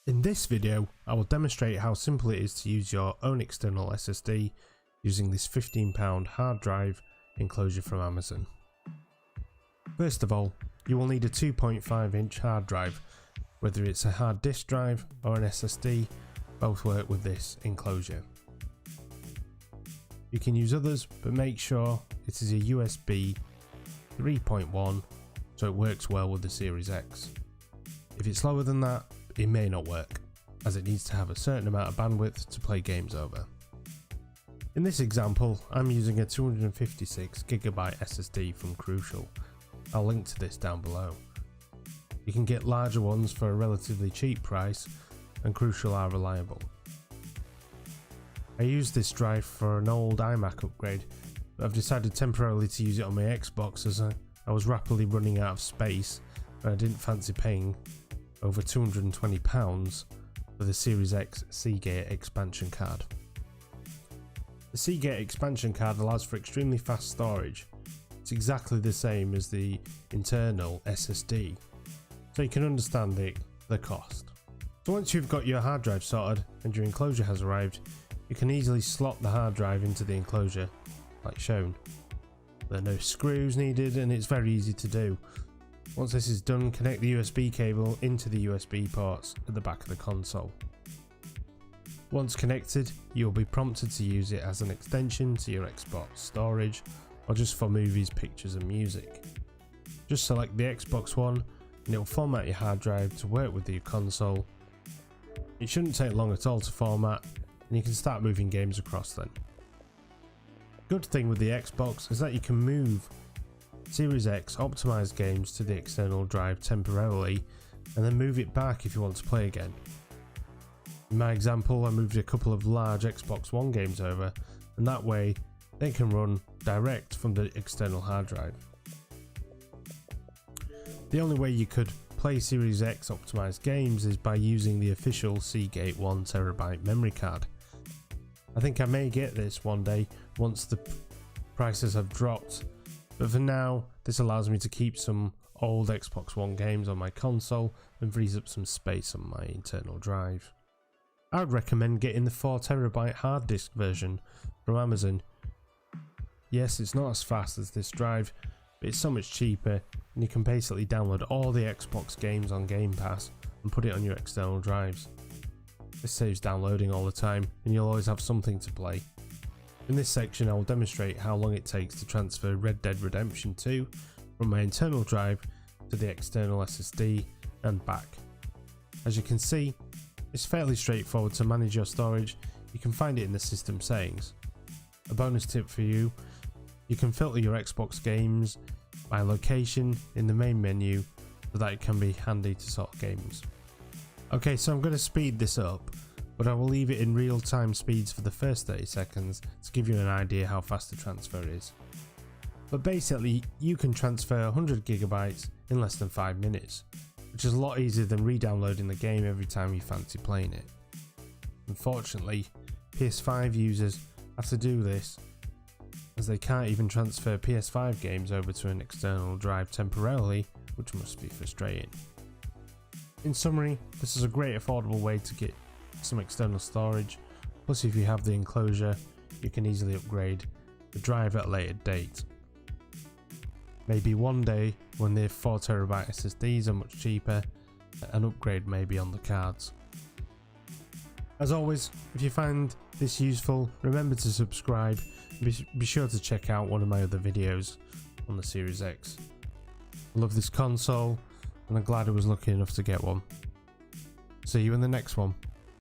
In this video, I will demonstrate how simple it is to use your own external SSD using this £15 hard drive enclosure from Amazon. First of all, you will need a 2.5-inch hard drive. Whether it's a hard disk drive or an SSD, both work with this enclosure. You can use others, but make sure it is a USB 3.1 so it works well with the Series X. If it's lower than that, it may not work, as it needs to have a certain amount of bandwidth to play games over. In this example, I'm using a 256GB SSD from Crucial. I'll link to this down below. You can get larger ones for a relatively cheap price, and Crucial are reliable. I used this drive for an old iMac upgrade, but I've decided temporarily to use it on my Xbox as I was rapidly running out of space and I didn't fancy paying over £220 for the Series X Seagate expansion card. The Seagate expansion card allows for extremely fast storage. It's exactly the same as the internal SSD, so you can understand the cost. So once you've got your hard drive sorted and your enclosure has arrived, you can easily slot the hard drive into the enclosure, like shown. There are no screws needed and it's very easy to do. Once this is done, connect the USB cable into the USB ports at the back of the console. Once connected, you'll be prompted to use it as an extension to your Xbox storage or just for movies, pictures and music. Just select the Xbox One and it will format your hard drive to work with your console. It shouldn't take long at all to format and you can start moving games across then. Good thing with the Xbox is that you can move Series X optimized games to the external drive temporarily and then move it back if you want to play again. In my example, I moved a couple of large Xbox One games over, and that way they can run direct from the external hard drive. The only way you could play Series X optimized games is by using the official Seagate 1TB memory card. I think I may get this one day once the prices have dropped, but for now this allows me to keep some old Xbox One games on my console and frees up some space on my internal drive. I would recommend getting the 4TB hard disk version from Amazon. Yes, it's not as fast as this drive, but it's so much cheaper and you can basically download all the Xbox games on Game Pass and put it on your external drives. This saves downloading all the time and you'll always have something to play. In this section I will demonstrate how long it takes to transfer Red Dead Redemption 2 from my internal drive to the external SSD and back. As you can see, it's fairly straightforward to manage your storage. You can find it in the system settings. A bonus tip for you, you can filter your Xbox games by location in the main menu so that it can be handy to sort games. Okay, so I'm going to speed this up, but I will leave it in real time speeds for the first 30 seconds to give you an idea how fast the transfer is. But basically, you can transfer 100GB in less than 5 minutes, which is a lot easier than re-downloading the game every time you fancy playing it. Unfortunately, PS5 users have to do this as they can't even transfer PS5 games over to an external drive temporarily, which must be frustrating. In summary, this is a great affordable way to get some external storage, plus if you have the enclosure you can easily upgrade the drive at a later date. Maybe one day when the 4TB SSDs are much cheaper, an upgrade may be on the cards. As always, if you find this useful, remember to subscribe and be sure to check out one of my other videos on the Series X. I love this console and I'm glad I was lucky enough to get one. See you in the next one.